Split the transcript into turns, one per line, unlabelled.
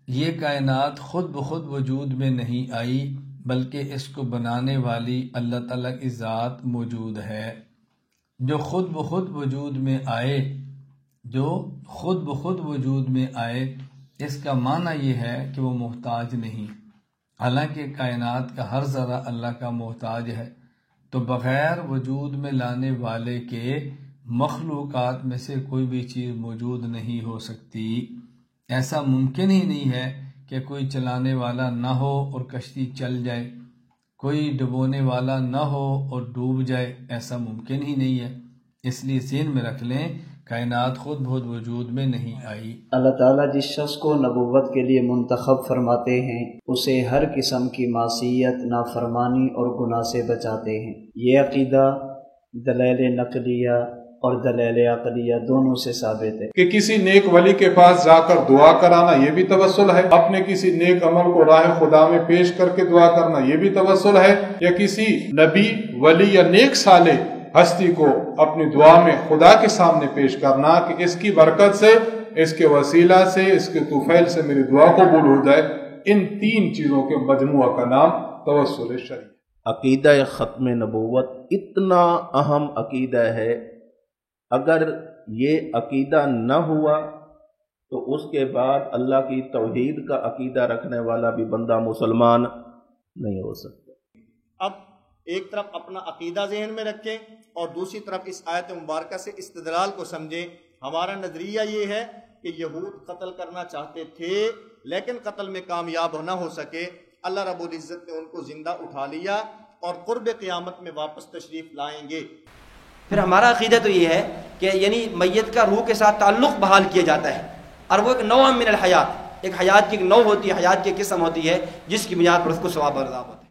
یہ کائنات خود بخود وجود میں نہیں آئی، بلکہ اس کو بنانے والی اللہ تعالیٰ کی ذات موجود ہے۔ جو خود بخود وجود میں آئے، جو خود بخود وجود میں آئے، اس کا معنی یہ ہے کہ وہ محتاج نہیں، حالانکہ کائنات کا ہر ذرہ اللہ کا محتاج ہے۔ تو بغیر وجود میں لانے والے کے مخلوقات میں سے کوئی بھی چیز موجود نہیں ہو سکتی۔ ایسا ممکن ہی نہیں ہے کہ کوئی چلانے والا نہ ہو اور کشتی چل جائے، کوئی ڈبونے والا نہ ہو اور ڈوب جائے، ایسا ممکن ہی نہیں ہے۔ اس لیے ذہن میں رکھ لیں، کائنات خود بخود وجود میں نہیں آئی۔
اللہ تعالیٰ جس شخص کو نبوت کے لیے منتخب فرماتے ہیں اسے ہر قسم کی معصیت، نافرمانی اور گناہ سے بچاتے ہیں۔ یہ عقیدہ دلائل نقلیہ اور دلائل عقلیہ دونوں سے ثابت ہے
کہ کسی نیک ولی کے پاس جا کر دعا کرانا یہ بھی توسل ہے، اپنے کسی نیک عمل کو راہ خدا میں پیش کر کے دعا کرنا یہ بھی توسل ہے، یا کسی نبی، ولی یا نیک صالح ہستی کو اپنی دعا میں خدا کے سامنے پیش کرنا کہ اس کی برکت سے، اس کے وسیلہ سے، اس کے طفیل سے میری دعا قبول ہو جائے۔ ان تین چیزوں کے مجموعہ کا نام توسل شرعی۔
عقیدہ ختم نبوت اتنا اہم عقیدہ ہے، اگر یہ عقیدہ نہ ہوا تو اس کے بعد اللہ کی توحید کا عقیدہ رکھنے والا بھی بندہ مسلمان نہیں ہو سکتا۔
اب ایک طرف اپنا عقیدہ ذہن میں رکھیں اور دوسری طرف اس آیت مبارکہ سے استدلال کو سمجھیں۔ ہمارا نظریہ یہ ہے کہ یہود قتل کرنا چاہتے تھے لیکن قتل میں کامیاب نہ ہو سکے، اللہ رب العزت نے ان کو زندہ اٹھا لیا اور قرب قیامت میں واپس تشریف لائیں گے۔
پھر ہمارا عقیدہ تو یہ ہے کہ یعنی میت کا روح کے ساتھ تعلق بحال کیا جاتا ہے، اور وہ ایک نوع من الحیات، ایک حیات کی ایک نوع ہوتی ہے، حیات کی قسم ہوتی ہے جس کی بنیاد پر اس کو ثواب اور عذاب ہوتا ہے۔